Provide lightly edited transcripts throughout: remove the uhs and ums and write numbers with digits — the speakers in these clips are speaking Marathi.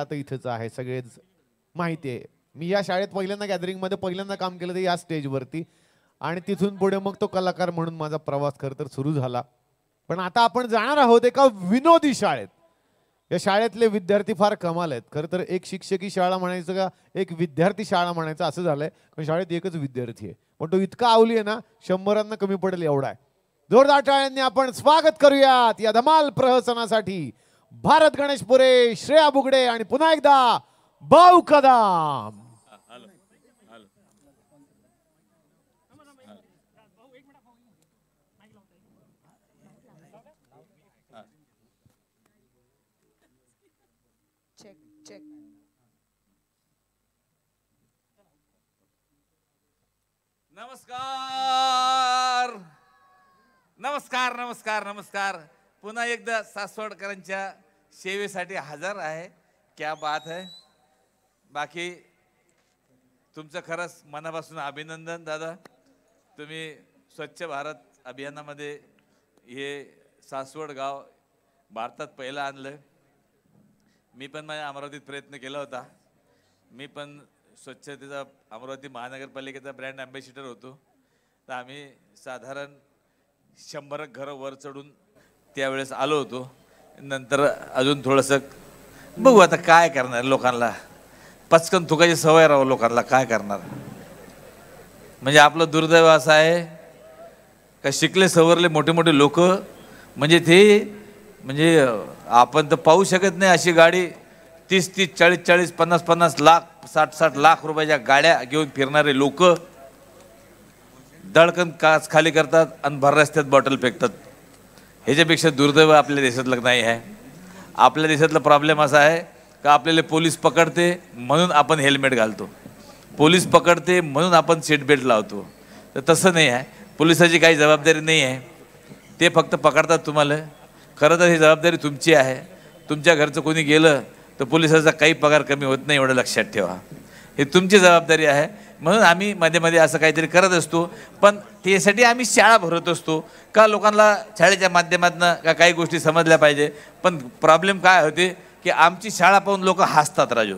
आता इथेच आहे, सगळेच माहिती आहे. मी या शाळेत पहिल्यांदा गॅदरिंगमध्ये पहिल्यांदा काम केलं ते या स्टेजवरती, आणि तिथून पुढे मग तो कलाकार म्हणून माझा प्रवास खरं तर सुरू झाला. पण आता आपण जाणार आहोत एका विनोदी शाळेत. या शाळेतले विद्यार्थी फार कमाल आहेत. खरं तर एक शिक्षकी शाळा म्हणायचं का एक विद्यार्थी शाळा म्हणायचं असं झालंय, पण शाळेत एकच विद्यार्थी आहे, पण तो इतका आवली आहे ना 100 कमी पडेल एवढा आहे. जोरदार टाळ्यांनी आपण स्वागत करूयात या धमाल प्रहसनासाठी भारत गणेशपुरे, श्रेया बुगडे आणि पुन्हा एकदा भाऊ कदम. नमस्कार नमस्कार नमस्कार नमस्कार. पुन्हा एकदा सासवडकरांच्या सेवेसाठी हजर आहे. क्या बात है. बाकी तुमचं खरंच मनापासून अभिनंदन दादा. तुम्ही स्वच्छ भारत अभियानामध्ये हे सासवड गाव भारतात पहिलं आणलं. मी पण माझ्या अमरावतीत प्रयत्न केला होता. मी पण स्वच्छतेचा अमरावती महानगरपालिकेचा ब्रँड ॲम्बॅसिडर होतो. तर आम्ही साधारण 100 घरं वर चढून त्यावेळेस आलो होतो. नंतर अजून थोडंसं बघू आता काय करणार. लोकांना पचकन थुकायची सवय राहू लोकांना काय करणार. म्हणजे आपलं दुर्दैव असं आहे का शिकले सवरले मोठे मोठे लोक म्हणजे ते म्हणजे आपण तर पाहू शकत नाही अशी गाडी 30-30, 40-40, 50-50 लाख, 60-60 लाख रुपयाच्या गाड्या घेऊन फिरणारे लोक दळकन काच खाली करतात आणि भर रस्त्यात बॉटल फेकतात. ह्याच्यापेक्षा दुर्दैव आपल्या देशातलं नाही आहे. आपल्या देशातला प्रॉब्लेम असा आहे का आपल्याला पोलीस पकडते म्हणून आपण हेल्मेट घालतो, पोलीस पकडते म्हणून आपण सीट बेल्ट लावतो. तर तसं नाही आहे. पोलिसाची काही जबाबदारी नाही आहे. ते फक्त पकडतात तुम्हाला. खरं तर ही जबाबदारी तुमची आहे. तुमच्या घरचं कोणी गेलं तर पोलिसाचा काही पगार कमी होत नाही, एवढं लक्षात ठेवा. हे तुमची जबाबदारी आहे. म्हणून आम्ही मध्ये मध्ये असं काहीतरी करत असतो. पण त्यासाठी आम्ही शाळा भरत असतो का लोकांना शाळेच्या माध्यमातून का काही गोष्टी समजल्या पाहिजे. पण प्रॉब्लेम काय होते की आमची शाळा पाहून लोक हसतात राजू,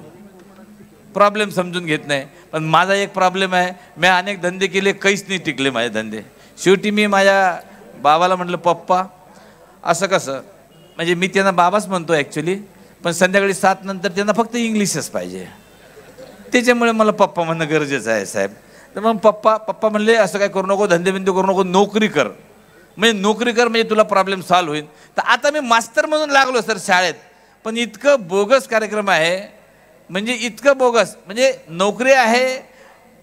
प्रॉब्लेम समजून घेत नाही. पण माझा एक प्रॉब्लेम आहे, मी अनेक धंदे केले, काहीच नाही टिकले माझे धंदे. शेवटी मी माझ्या बाबाला म्हटलं पप्पा असं कसं, म्हणजे मी त्यांना बाबाच म्हणतो ॲक्च्युली, पण संध्याकाळी 7 नंतर त्यांना फक्त इंग्लिशच पाहिजे. त्याच्यामुळे मला पप्पा म्हणणं गरजेचं आहे साहेब. तर मग पप्पा म्हणले असं काय करू नको, धंदेबिंदे करू नको, नोकरी कर. म्हणजे नोकरी कर म्हणजे तुला प्रॉब्लेम सॉल्व्ह होईल. तर आता मी मास्तर म्हणून लागलो सर शाळेत. पण इतकं बोगस कार्यक्रम आहे, म्हणजे इतकं बोगस, म्हणजे नोकरी आहे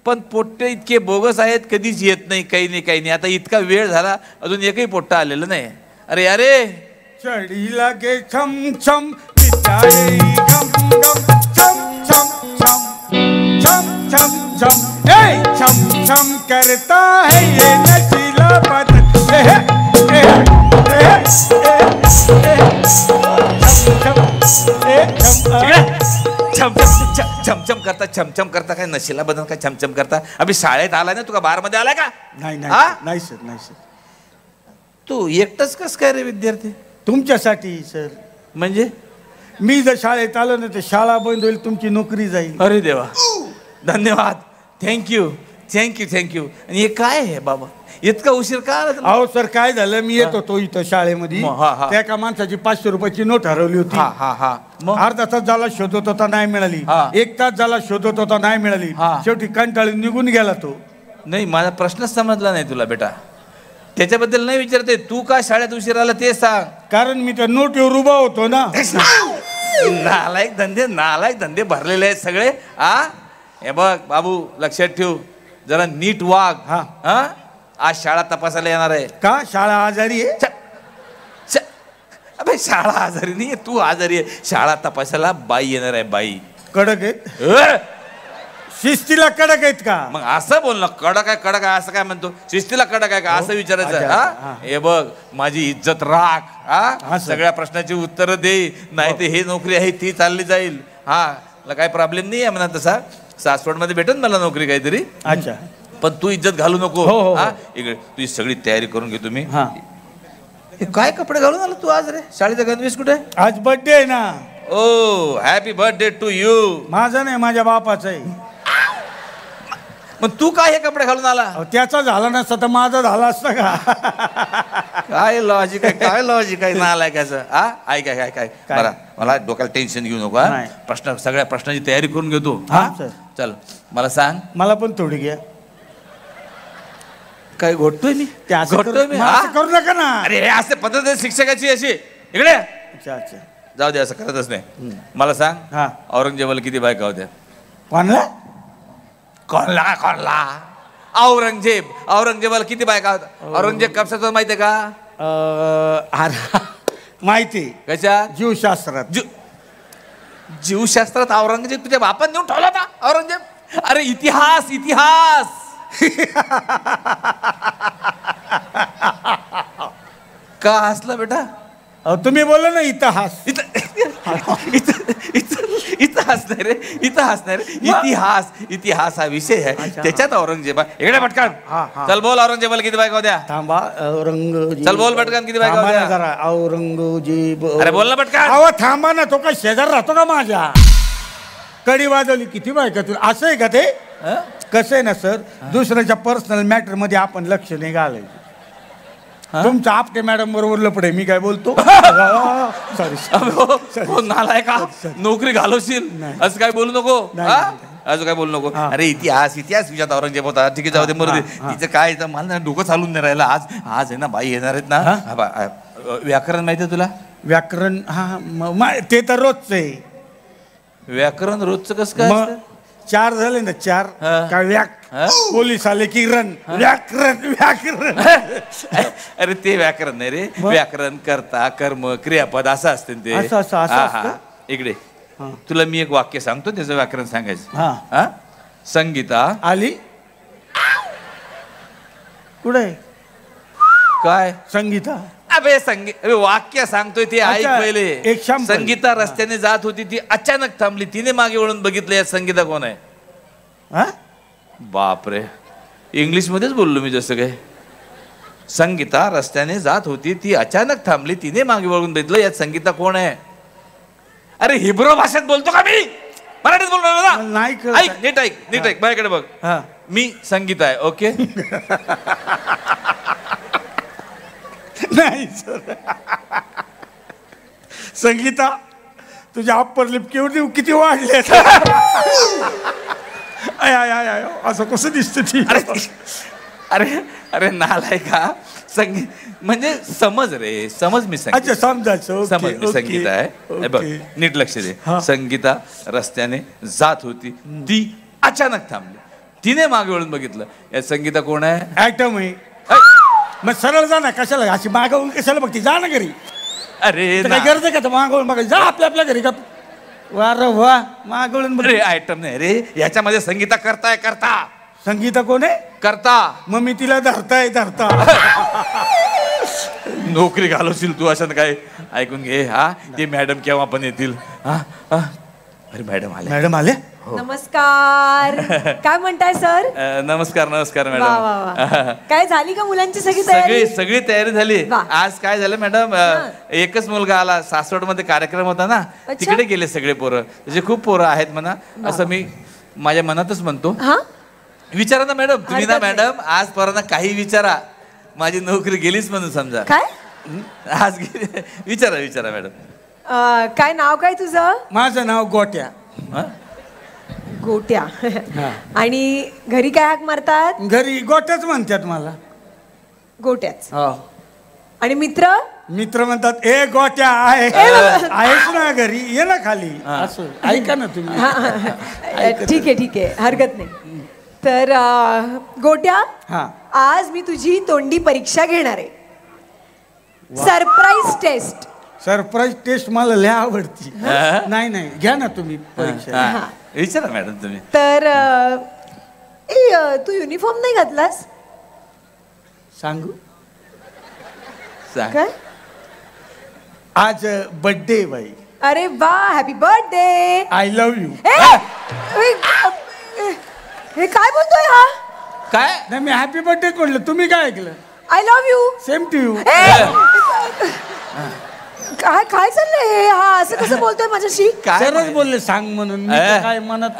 पण पोट्टे इतके बोगस आहेत कधीच येत नाही, काही नाही. आता इतका वेळ झाला अजून एकही पोट्टा आलेलं नाही. अरे अरे चढी लागे छम छम विचारे गम गम छम छम छम छम छम छम ए छम छम करता है ये नशीला बदन छमछम करता काय नशिला बदन काय छमछम करता. अभि शाळेत आला ना, तुका बार मध्ये आलाय का? नाही सर. तू एकटाच कस काय रे विद्यार्थी? तुमच्यासाठी सर. म्हणजे मी जर शाळेत आलो ना तर शाळा बंद होईल, तुमची नोकरी जाईल. अरे देवा, धन्यवाद, थँक्यू. आणि हे काय आहे बाबा, इतका उशीर का आला? अहो सर काय झालं, मी येत होतो इथं शाळेमध्ये, त्या एका माणसाची 500 रुपयाची नोट हरवली होती. अर्धा तास झाला शोधत होता, नाही मिळाली. 1 तास झाला शोधत होता, नाही मिळाली. शेवटी कंटाळून निघून गेला तो. नाही, माझा प्रश्नच समजला नाही तुला बेटा. त्याच्याबद्दल नाही विचारते, तू का शाळेत उशीर आला ते सांग. कारण मी त्या नोटीवर उभा होतो ना. नालायक धंदे भरलेले आहेत सगळे. हे बघ बाबू, लक्षात ठेव, जरा नीट वाग. आज शाळा तपासायला येणार आहे का? शाळा आजारी आहे? अबे शाळा आजारी नाही, तू आजारी आहे. शाळा तपासायला बाई येणार आहे. बाई कडक आहेत, शिस्तीला कडक आहेत का? मग असं बोल ना, कडक आहे असं काय म्हणतो? शिस्तीला कडक आहे का असं विचारायचं? हे बघ, माझी इज्जत राख. सगळ्या प्रश्नाची उत्तर दे, नाही तर हे नोकरी आहे ती चालली जाईल. मला काही प्रॉब्लेम नाही आहे म्हणा तसा. सासवडमध्ये भेटेल मला नोकरी काहीतरी. अच्छा, पण तू इज्जत घालू नको. इकडे तुझी सगळी तयारी करून घे तुम्ही. काय कपडे घालून आला तू आज रे? शाळेचा गणवेश कुठे? आज बर्थडे आहे ना. ओ हॅपी बर्थडे टू यू. माझं नाही, माझ्या बापाचं आहे. मग तू काय हे कपडे घालून आला? अहो, त्याचा झाला नसता तर माझं झालं असतं का? काय लॉजिक आहे, काय लॉजिक आहे नालायकाचं. हा ऐक काय काय काय? बरं, मला डोक्याला टेन्शन घेऊ नको. हा? नाही. सगळ्या प्रश्नाची तयारी करून घेतो. हा सर, चल मला सांग, मला पण थोडी घ्या. काय घोटतोय मी? ते असं घोटतोय मी? मग हा? असं करू नका ना. अरे हे असे पद्धत आहे शिक्षकाची अशी. इकडे अच्छा अच्छा. जाऊ दे, असं करतच नाही. मला सांग, हा. औरंगजेबाला किती बायका होत्या? कोणला? कोणला औरंगजेबाला किती बायका होत्या? औरंगजेब कशाचं माहितीये का? माहिती. कशा? जीवशास्त्रात. जीवशास्त्रात औरंगजेब तुझ्या बापान नेऊन ठेवला होता औरंगजेब? अरे इतिहास इतिहास. का हसला बेटा? अहो, तुम्ही बोला ना इतिहास. इथं हसणार रे, इथं हसणार रे. इतिहास हा विषय आहे. त्याच्यात औरंगजेबा इकडे पटकन. चल बोल, औरंगजेबाला किती बायका होत्या? थांबा. औरंगजेब. चल बोल पटकन, किती बायका थांबा ना होत्या? जरा. औरंगजेब. अरे बोल ना पटकन. अहो थांबा ना, तो का शेजार राहतो का माझ्या? कडी वाजवली किती बायका तुला? असं आहे का ते? कसं आहे ना सर, दुसऱ्याच्या पर्सनल मॅटर मध्ये आपण लक्ष नाही घालायचं. तुमच्या आपटे मॅडम बरोबर लपडे, मी काय बोलतो. सॉरी. नालाय का? नोकरी घालवशील असं काय बोलू नको. असं काय बोलू नको. अरे इतिहास विचारत औरंगजेब होता. ठीक आहे, जाऊ दे, मरू दे. तिचं काय मला ना डोकं चालून नाही राहिलं. आज आहे ना, बाई येणार आहेत ना. व्याकरण माहिती आहे तुला? व्याकरण? हा, ते तर रोजच आहे. व्याकरण रोजचं कसं काय असतं? 4 झाले ना, 4 काय व्याक. पोलीस आले की रन. व्याकरण. अरे ते व्याकरण नाही रे. व्याकरण कर्ता कर्म क्रियापद असं असते ते. असं. इकडे तुला मी एक वाक्य सांगतो, त्याचं व्याकरण सांगायचं. हा. संगीता आली कुठे? काय संगीता? अबे अबे वाक्य सांगतोय ते ऐक अच्छा, पहिले. एक शाम पहिले. संगीता रस्त्याने जात होती, ती अचानक थांबली. तिने मागे वळून बघितलं, या संगीता कोण आहे? हा? बापरे, इंग्लिश मध्येच बोललो मी जसं काय. संगीता रस्त्याने जात होती, ती अचानक थांबली, तिने मागे वळून बघितलं, यात संगीता कोण आहे? अरे हिब्रू भाषेत बोलतो का मी? मराठीत बोललो ना. नाही ऐक, नीट ऐक माझ्याकडे बघ. मी संगीता आहे. ओके. नाही सर. संगीता, तुझ्या अप्पर लिप किती वाढले. असं कसं दिसतं ती? अरे अरे नालाय का? म्हणजे समज रे, समज. मी अच्छा, समजायचं. समज मी संगीता आहे. बघ नीट लक्ष दे. संगीता रस्त्याने जात होती, ती अचानक थांबली, तिने मागे वळून बघितलं, या संगीता कोण आहे? ऍटम आहे. मग सरळ जा ना, कशाला अशी मागवून कशाला बघती? जा ना घरी. अरे काय गरज आहे का मागवून बघायचं? जा आपल्या घरी. का वा मागवून बघ. अरे आयटम नाही रे, याच्यामध्ये संगीता करता. संगीता कोण आहे? करता. मग मी तिला धरता. नोकरी घालवशील तू असं काय? ऐकून घे. हा, ते मॅडम केव्हा पण येतील. अरे मॅडम आले. नमस्कार. काय म्हणताय सर? नमस्कार मॅडम. काय झाली का मुलांची सगळी तयारी? सगळी तयारी झाली. आज काय झालं मॅडम, एकच मुलगा आला. सासवड मध्ये कार्यक्रम होता ना, तिकडे गेले सगळे पोरं. म्हणजे खूप पोरं आहेत म्हणा, असं मी माझ्या मनातच म्हणतो. विचारा ना मॅडम, तुम्ही ना मॅडम आज पोरांना काही विचारा, माझी नोकरी गेलीच म्हणून समजा. काय आज गेली? विचारा मॅडम. काय नाव काय तुझं? माझं नाव गोट्या. गोट्या. आणि घरी काय हाक मारतात? घरी गोट्याच म्हणतात मला. गोट्याच. आणि मित्र म्हणतात, ए गोट्या आहेस ना घरी, ये ना खाली. असं ऐका ना तुम्ही. ठीक आहे, हरकत नाही. तर गोट्या, आज मी तुझी तोंडी परीक्षा घेणार आहे. सरप्राईज टेस्ट मला लय आवडती. नाही घ्या ना तुम्ही परीक्षा. विचारा मॅडम तुम्ही. तर तू युनिफॉर्म नाही घातलास? सांगू काय? आज बर्थडे बाई. अरे वा, happy birthday. I love you. हे काय बोलतोय हा? काय नाही, मी हॅपी बर्थडे म्हटलं, तुम्ही काय ऐकलं? I love you. Same to you. काय काय चाललंय हे? हा असं कसं बोलतोय माझ्याशी? काय सरच बोलले सांग म्हणून मी तर काय मनात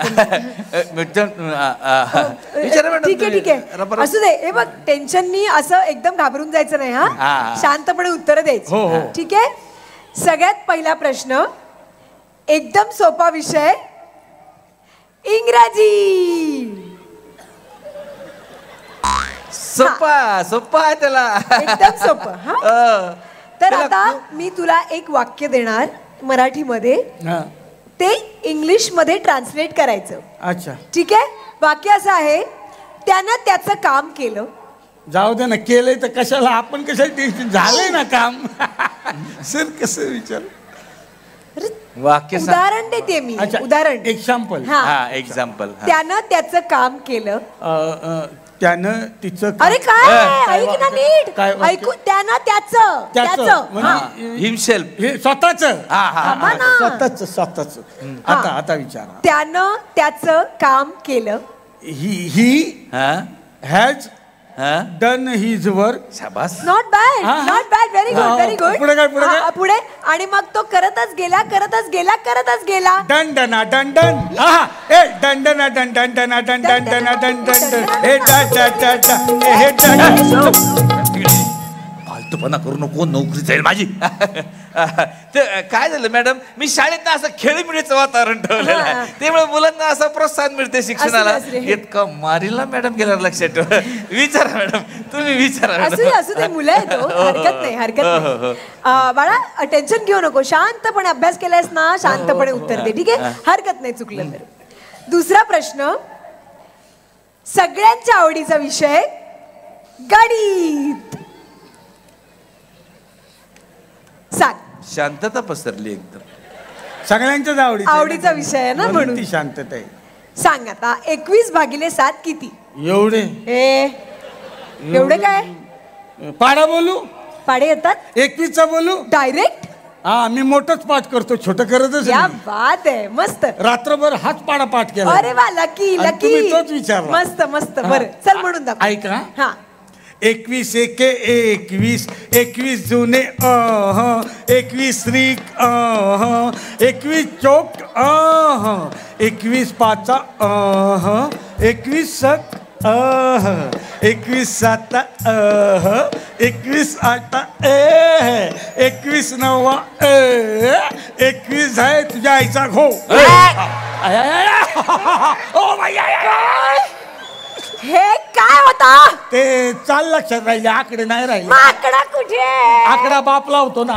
विचारा मॅडम ठीक आहे ठीक आहे असू दे. हे बघ टेन्शननी असं एकदम घाबरून जायचं नाही. हा शांतपणे उत्तर हो, द्यायची. हो. ठीक आहे. सगळ्यात पहिला प्रश्न एकदम सोपा विषय इंग्रजी. सोपा सोपा आहे त्याला एकदम सोपं. हा तर आता मी तुला एक वाक्य देणार मराठीमध्ये, हा. ते इंग्लिश मध्ये ट्रान्सलेट करायचं. अच्छा ठीक आहे. वाक्य असं आहे, त्यानं त्याचं काम केलं. जाऊ दे ना, केलंय तर कशाला आपण कशाला टेन्शन, झालंय ना काम. सर कसं विचार वाक्य सांग. उदाहरण देते मी. अच्छा उदाहरण एक्झाम्पल. हा. हा एक्झाम्पल. त्यानं त्याचं काम केलं. त्यानं तिचं अरे काय ऐक ना नीट काय वाक्य? ऐकू. त्यानं त्याचं त्याचं म्हणजे हिमसेल्फ. हे स्वतःच थांबा ना. स्वतःच आता विचारा. त्यानं त्याचं काम केलं. ही हा हॅज हा डन हिज वर्क. शाबास. नॉट बॅड हा, हा. Not bad. Very good very good. पुढे काय, पुढे काय? पुढे आणि मग तो करतच गेला करतच गेला करतच गेला. डन डना डन डन. ए डन डना डन डन डना डन डन डना डन डन डन. ए डा डा डा डा. ए डन. फालतूपणा करू नको, नोकरी जाईल माझी. ते काय झालं मॅडम, मी शाळेत ना असं खेळीमेळीचं वातावरण ठेवलेलं आहे, त्यामुळे मुलांना असं प्रोत्साहन मिळते शिक्षणाला. असू दे. इतकं मारीला मॅडम गेल्यावर लक्षात ठेवा. विचारा मॅडम, तुम्ही विचारा असू दे मॅडम. असू दे. मुलं आहे तो. हरकत नाही हरकत नाही. बाळा टेन्शन घेऊ नको. शांतपणे अभ्यास केलायस ना, शांतपणे उत्तर दे. ठीक आहे. हरकत नाही चुकलं तर. दुसरा प्रश्न सगळ्यांच्या आवडीचा विषय गणित. सांग. शांतता पसरली एकदम. सगळ्यांच्याच आवडीचा विषय आहे ना, म्हणून ती शांतता आहे. सांग आता 21/7 किती? एवढे एवढे काय पाडा बोलू. पाडे येतात 21चा बोलू. डायरेक्ट. हा मी मोठंच पाठ करतो, छोटं करतच क्या नाही. बात आहे. मस्त. रात्रभर हाच पाडा पाठ केला. अरे वा लकी आणि लकी. तुम्ही तोच विचारला. मस्त मस्त. बरं चल म्हणून दाखव. ऐका. हा 21 एके 21, 21 जुने 21 रीक 21 चोक 21 पाचा 21 सक 21 साता 21 आटा 21 नवा 21 आहे तुझ्या आईचा घो. हे काय होता? ते चाल लक्षात राहिले, आकडे नाही राहिले. माकडा कुठे? आकडा बाप लावतो ना.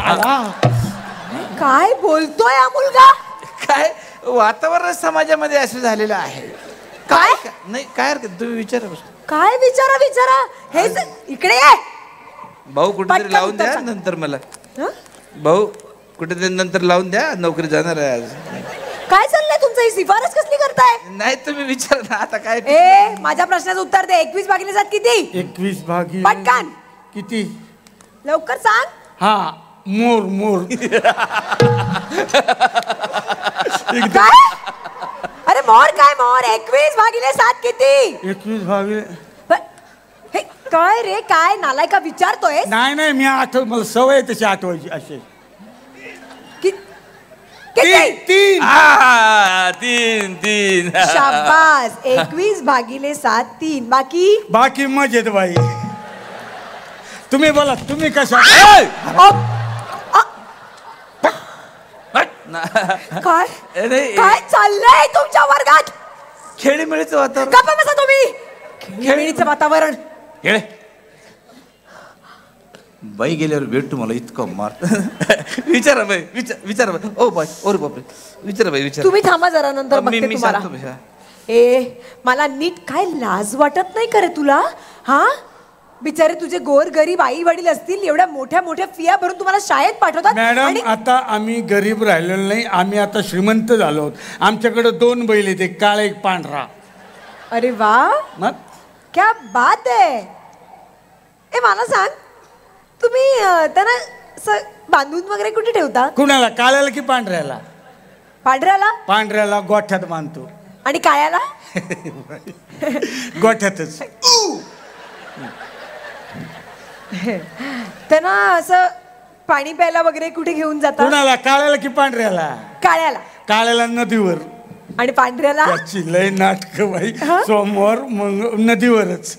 काय बोलतोय हा मुलगा? काय वातावरण समाजामध्ये असं झालेलं आहे. काय नाही काय हरकत, तुम्ही विचारा. काय विचारा विचारा. हे इकडे ये. भाऊ कुठेतरी पटकन लावून उत्तर द्या सांग. नंतर मला. हं? भाऊ कुठेतरी नंतर लावून द्या, नोकरी जाणार आहे आज. काय चाललंय तुमचं? ही शिफारस कसली करताय? नाही तुम्ही विचारा ना आता काय. माझ्या प्रश्नाचं उत्तर दे. 21/7 किती? 21 भागी पटकन. किती? लवकर सांग. हा मोर मोर. काय? अरे मोर काय मोर? 21/7 किती? 21 भागी. हे काय रे? काय नालायका विचारतोय? नाही मी आठव, मला सवय आहे तशी आठवायची. असे किती? 3. 3 शाबास. 21/7 3. बाकी मजेत बाई. तुम्ही बोला, तुम्ही कशा? काय काय चाललंय तुमच्या वर्गात? खेळीमेळीचं वातावरण. गप्पा बसा तुम्ही. खेळीचं वातावरण. खेळ बाई गेल्यावर भेटतो मला इतकं मार. विचारा बाई, विचारा बाई. ओ बाई, ओरे बापरे. विचारा बाई विचारा. तुम्ही थांबा जरा, नंतर बघते मी तुम्हाला. सांगतो बाई. मला नीट काय लाज वाटत नाही करे तुला? हा बिचारे तुझे गोर गरीब आई वडील असतील, एवढ्या मोठ्या मोठ्या फिया भरून तुम्हाला शाळेत पाठवतात. मॅडम आता आम्ही गरीब राहिलेलो नाही, आम्ही आता श्रीमंत झालो आहोत. आमच्याकडे 2 बैल आहेत, एक काळा एक पांढरा. अरे वा, मग क्या बात आहे. मला सांग, तुम्ही त्यांना बांधून वगैरे कुठे ठेवता? कुणाला? काळ्याला की पांढऱ्याला? पांढऱ्याला. पांढऱ्याला गोठ्यात बांधतो. आणि काळ्याला? गोठ्यातच. त्यांना असं पाणी प्यायला वगैरे कुठे घेऊन जाता? कुणाला? काळ्याला की पांढऱ्याला? काळ्याला. काळ्याला नदीवर. आणि पांढऱ्याला? त्याची लय नाटक बाई. सोमवार मग नदीवरच.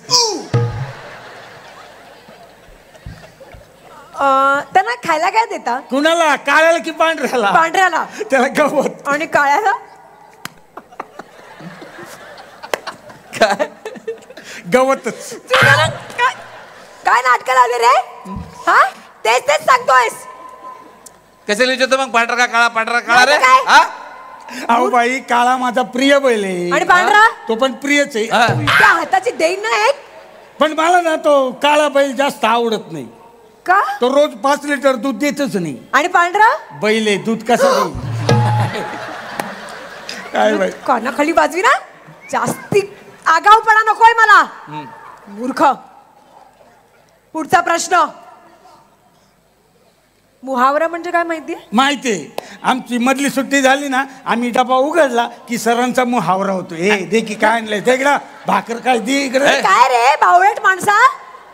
त्यांना खायला काय देता? कुणाला? काळ्याला की पांढऱ्याला? पांढऱ्याला. त्याला गवत. आणि काळ्याला? काय? गवतच. काय नाटक लावले रे? हा, तेच तेच सांगतोयस. कशाला विचारतो मग? पांढरा का काळा? पांढरा काळा रे. काय? हा? अहो बाई, काळा माझा प्रिय बैल आहे. आणि पांढरा? तो पण प्रियच आहे. हा. त्या हाताची देईन ना एक. पण मला ना तो काळा बैल जास्त आवडत नाही. का? तो रोज 5 लिटर दूध देतच नाही. आणि पांढरा? बैल आहे, दूध कसं देईल? काय बाई. कानाखाली बाजवी ना. जास्ती आगाऊपणा नकोय मला. मूर्ख. पुढचा प्रश्न. मुहावरा म्हणजे काय माहितीये? माहितीये. आमची मधली सुट्टी झाली ना, आम्ही डबा उघडला की सरांचा मुहावरा होतो. ए दे की काय आणलंय ते इकडं, भाकर काय दे इकडे. काय रे बावळट माणसा?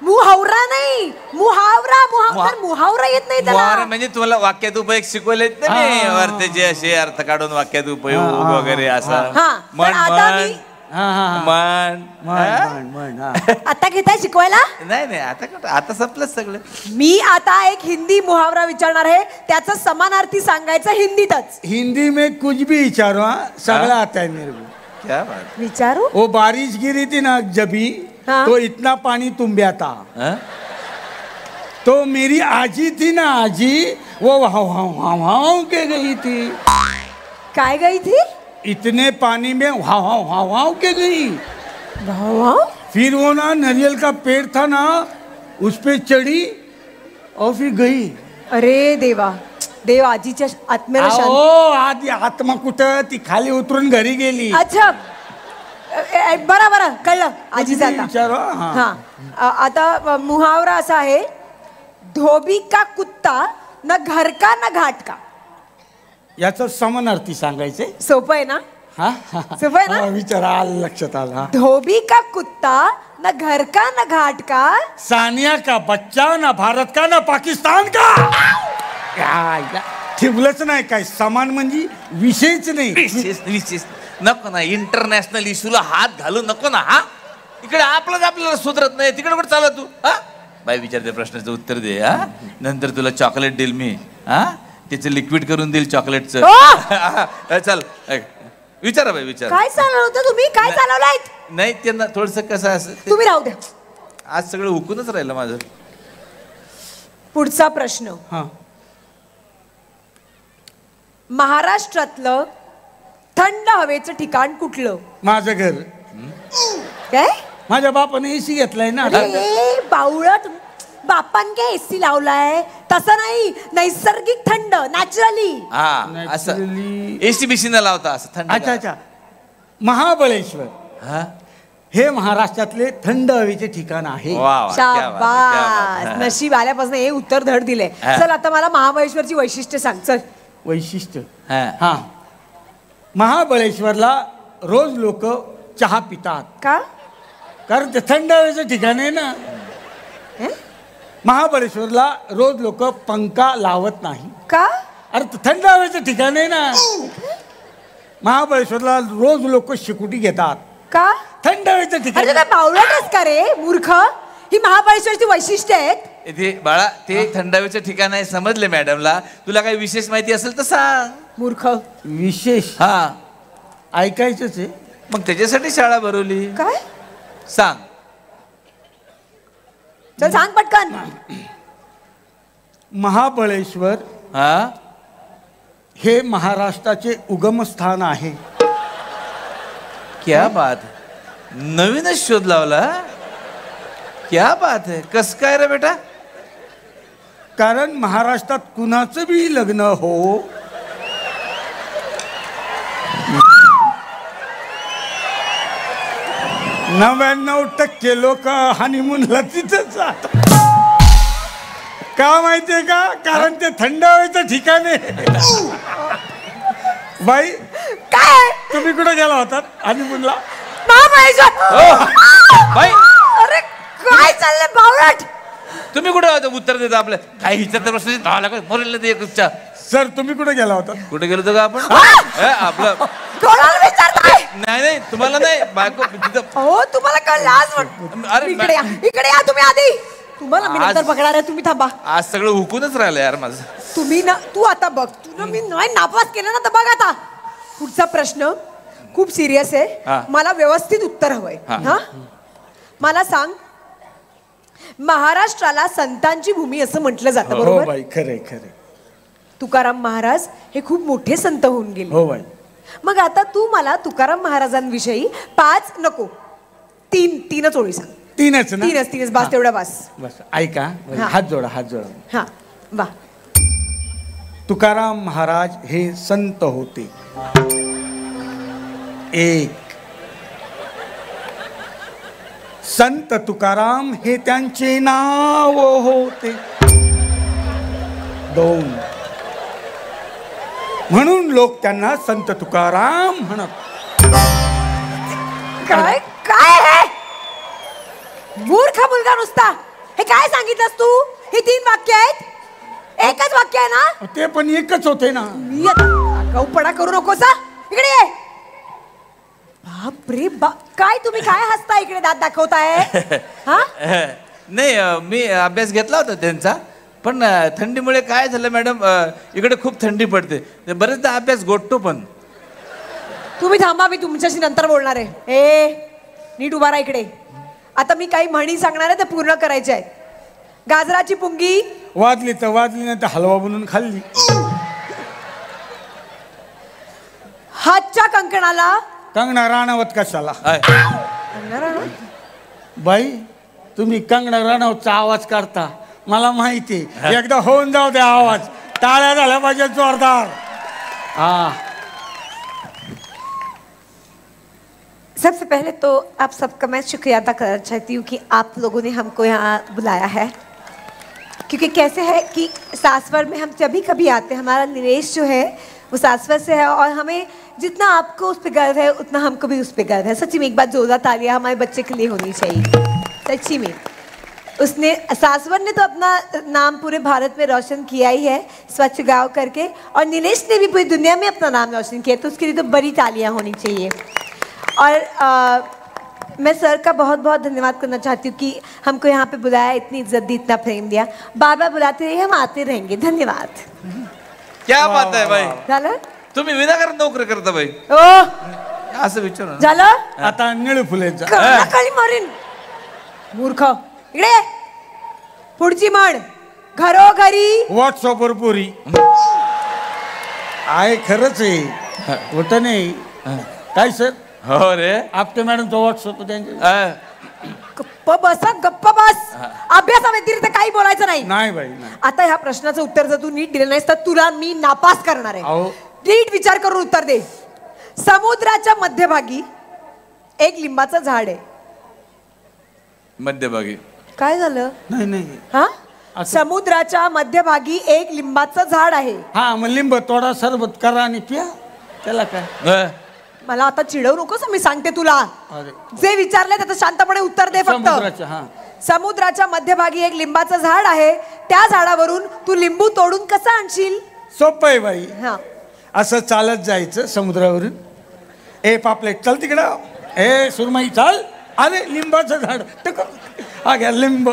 मुहावरा नाही, मुहावरा. मुहावरा येत नाही मुहावरा त्याला. म्हणजे तुला वाक्यात उपयोग शिकवलेत ना मी. अर्थाचे असे अर्थ काढून वाक्यात उपयोग वगैरे असा. हा, पण आता मी आता घेताय शिकवायला? नाही आता संपलं सगळं. मी आता एक हिंदी मुहावरा विचारणार आहे, त्याचं समानार्थी सांगायचं हिंदीतच. हिंदी में कुछ भी विचारो, सगळं आता है मेरे को. क्या बात. विचारू? वो बारिश गिरी थी ना जबी, हाँ? तो इतना पानी तुम्बिया था. हा? तो मेरी आजी थी ना, आजी, वो वहां के गई थी. काय गई थी? इतने पानी में वहां के गई. वाह. फिर वो ना नारियल का पेड़ था ना, उस पे चढ़ी और फिर गई. अरे देवा, देव आजीच्या आत्म्याला शांती. ओ आधी आत्मा कुठं, ती खाली उतरून घरी गेली. अच्छा, बरं कळलं आजीचं आता. विचारो. हा, आता मुहावरा असा आहे, धोबी का कुत्ता न घर का न घाट का. याचं समानार्थी सांगायचंय. सोपं आहे ना? हा सोपं आहे ना? विचार आलं लक्षात आला. धोबी का कुत्ता न घर का न घाट का. सानिया का बच्चा ना भारत का ना पाकिस्तान का. ठेवलंच नाही काय. समान म्हणजे विषयच नाही. विशेष नको ना. इंटरनॅशनल इश्यूला हात घालू नको ना. हा, इकडे आपल्याला सुधरत नाही, तिकडे कुठे चालला तू? हा बाई, विचारते प्रश्नाचं उत्तर दे. हा, नंतर तुला चॉकलेट देईल मी. हा, त्याचं लिक्विड करून देईल चॉकलेटचं. चल विचारा बाई, विचार. काय चालवलं होतं तुम्ही? काय चालवलाय? नाही, त्यांना थोडस कसं असं तुम्ही राहू द्या. आज सगळं हुकूनच राहिलं माझं. पुढचा प्रश्न. हा. महाराष्ट्रातलं थंड हवेचं ठिकाण कुठलं? माझं घर. काय? माझ्या बापाने एसी घेतलाय ना. अरे बावळट, बापान काय एसी लावलाय? तसं नाही, नैसर्गिक थंड, नॅचरली. हा, असं एसी बिसी न लावता असं थंड. अच्छा अच्छा. महाबळेश्वर हा, हे महाराष्ट्रातले थंड हवेचे ठिकाण आहे. वा वा, क्या बात है, क्या बात शाबास. है. नशीब आल्यापासून हे उत्तर धड दिले. हा. चल आता मला महाबळेश्वरची वैशिष्ट्य सांग. चल. वैशिष्ट्य. हा. हा, महाबळेश्वरला रोज लोक चहा पितात, का? कारण ते थंड हवेचं ठिकाण आहे ना. महाबळेश्वरला रोज लोक पंखा लावत नाही, का? अरे ते थंड हवेचं ठिकाण आहे ना. महाबळेश्वरला रोज लोक शिकुटी घेतात, का? थंड हवेचं अरे ठिकाण. तू काय बावळटच का रे मूर्ख? ही महाबळेश्वरची वैशिष्ट्य आहेत. ते बाळा, ते थंडावीचं ठिकाण आहे, समजले मॅडमला. तुला काही विशेष माहिती असेल तर सांग. मूर्ख. विशेष हा, ऐकायचंच आहे. मग त्याच्यासाठी शाळा भरवली. काय? सांग. चल सांग पटकन. महाबळेश्वर हा, हे महाराष्ट्राचे उगमस्थान आहे. क्या बात है. नवीनच शोध लावला. क्या बात है. कस काय रे बेटा? कारण महाराष्ट्रात कुणाचं बी लग्न हो, 99% लोक हनीमूनला तिथंच जातात. का माहितीये का? कारण ते थंड हवेचं ठिकाण आहे. बाई, काय? तुम्ही कुठे गेला होतात हनीमूनला? महाबळेश्वर. बाई, अरे काय चाललंय बावळट? तुम्ही कुठे उत्तर देता आपल्या काही विचारता प्रश्न 10 लाख मोरेल एक इच्छा. सर तुम्ही कुठे गेला होता? कुठे गेलो होतो का आपण आपलं कोणाला विचारताय? नाही तुम्हाला नाही बायको तिथं. हो तुम्हाला कळ लाज वाट. अरे इकडे या तुम्ही आधी. तुम्हाला मी नंतर पकडणार आहे, तुम्ही थांबा. आज सगळं हुकूनच राहिलं यार माझं. तुम्ही ना तू आता बघ, तुला मी नाही नापास केलं ना तर बघ आता. पुढचा प्रश्न खूप सिरियस आहे, हा. मला व्यवस्थित उत्तर हवंय. हा मला सांग, महाराष्ट्राला संतांची भूमी असं म्हटलं जातं हो बरोबर? बाई खरे खरे. तुकाराम महाराज हे खूप मोठे संत होऊन गेले. हो बाई. मग आता तू मला तुकाराम महाराजांविषयी 5 नको 3च ओळी सांग. तीनच ना? तीनच बास, तेवढा बास. बस ऐका, हा. हात जोडा. हा वा. तुकाराम महाराज हे संत होते. एक, संत तुकाराम हे त्यांचे नाव होते. 2, म्हणून लोक त्यांना संत तुकाराम म्हणत. काय काय आहे? मूर्ख मुलगा नुसता. हे काय सांगितलंस तू? ही 3 वाक्य आहेत? एकच वाक्य आहे ना? ते पण एकच होते ना. मी आगाऊपणा करू नकोस हा. इकडे ये. बाप रे बाप, काय तुम्ही काय हसता इकडे दात दाखवताय? हा नाही मी अभ्यास घेतला होता त्यांचा, पण थंडीमुळे काय झालं मॅडम, इकडे खूप थंडी पडते, बरेचदा अभ्यास गोठतो. पण तुम्ही थांबा, मी तुमच्याशी नंतर बोलणार आहे. ए नीट उभा राहा इकडे. आता मी काही म्हणी सांगणार आहे, ते पूर्ण करायचे आहेत. गाजराची पुंगी वाजली नाही तर हलवा बनवून खाल्ली. हातच्या कंकणाला कंगना राणावत कशाला? कंगना राणावत? बाई तुम्ही कंगना राणावतचा आवाज काढता, मला माहिती. एकदा होऊन जाऊ द्या आवाज. टाळ्या झाल्या पाहिजे जोरदार. हा. सबसे पहले तो आप सबका मैं शुक्रिया अदा करना चाहती हूँ कि आप लोगों ने हमको यहाँ बुलाया है. क्योंकि कैसे है कि सासवर में हम जब भी कभी आते हैं, हमारा निवेश जो है वो सासवर से है, और हमें जितना आपको उस पर गर्व है उतना हमको भी उस पर गर्व है. सच्ची में एक बार जोरदार तालियां हमारे बच्चे के लिए होनी चाहिए. सच्ची में उसने, सासवर ने तो अपना नाम पूरे भारत में रोशन किया ही है स्वच्छ गाँव करके, और नीलेश ने भी पूरी दुनिया में अपना नाम रोशन किया, तो उसके लिए तो बड़ी तालियां होनी चाहिए. और मैं सर का बहुत बहुत धन्यवाद करना चाहती हूँ कि हमको यहाँ पे बुलाया, इतनी इज्जत दी, इतना प्रेम दिया. बार बार बुलाते रहिए, हम आते रहेंगे. धन्यवाद. क्या बात आहे बाई, झालं? तुम्ही विनाकारण नोकरी करता बाई. ओ असं विचारू ना. झालं? आता निळू फुलेचा. खाली मारीन मूर्ख. इकडे पुढची म्हण, घरोघरी व्हॉट्सअपवर पुरी आहे. खरंच आहे, होत नाही काय सर? हो रे. आपटे मॅडमचा व्हॉट्सअप त्यांचे. गप्प बसा, गप्प बस. अभ्यासाव्यतिरिक्त काही बोलायचं नाही. नाही बाई नाही. आता ह्या प्रश्नाचं उत्तर जर तू नीट दिलं नाहीस तर तुला मी नापास करणार आहे. अहो. नीट विचार करून उत्तर दे. समुद्राच्या मध्यभागी एक लिंबाचं झाड आहे. मध्यभागी काय झालं? नाही हा, समुद्राच्या मध्यभागी एक लिंबाचं झाड आहे. हा, मग लिंब तोडा, सरबत करा आणि प्या. त्याला काय? मला आता चिडवू नकोस, मी सांगते तुला. अरे. जे विचारले त्याचं शांतपणे उत्तर दे फक्त. हा. समुद्राच्या मध्यभागी एक लिंबाचं झाड आहे, त्या झाडावरून तू लिंबू तोडून कसं आणशील? सोपं आहे बाई. हा, असं चालत जायचं समुद्रावरून. ए पापलेट चल तिकडं. ए सुरमई चाल. अरे लिंबाचं झाड टक. हा घ्या लिंब.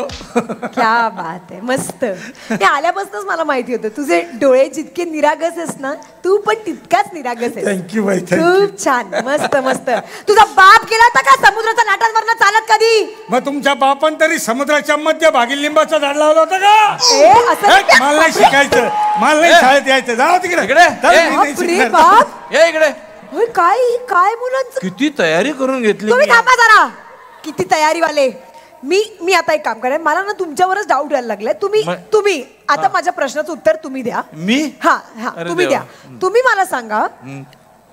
क्या बात आहे, मस्त. हे आल्यापासूनच मला माहिती होतं तुझे डोळे जितके निरागस आहेस ना, तू पण तितकाच निरागस आहेस. थँक्यू बाई, थँक्यू. खूप छान, मस्त मस्त. तुझा बाप गेला होता का समुद्राच्या लाटांवरनं चालत कधी? मग तुमच्या बापान तरी समुद्राच्या मध्यभागी लिंबाचं झाड लावलं होतं का? असं हे, मला नाही शिकायचं, मला नाही शाळेत यायचं. जाऊ तिकडे. इकडे. चल, मी नाही बाप रे शिकणार. बाप. ये इकडे. होय, काय काय मुलांचं. किती तयारी करून घेतली. तुम्ही थांबा जरा. किती तयारी वाले. मी आता एक काम करेन, मला ना तुमच्यावरच डाऊट यायला लागलाय. तुम्ही आता माझ्या प्रश्नाचं उत्तर तुम्ही द्या. मी? हा, तुम्ही द्या. तुम्ही मला सांगा,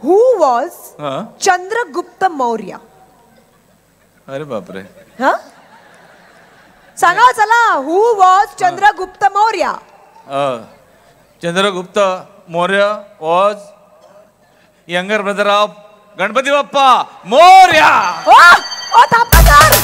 हु वॉज चंद्रगुप्त मौर्य? अरे बापरे. हा, सांगा चला. Who was Chandragupta Maurya? Chandragupta Maurya was younger brother of Ganpati Bappa Morya. ओ थांबा सर.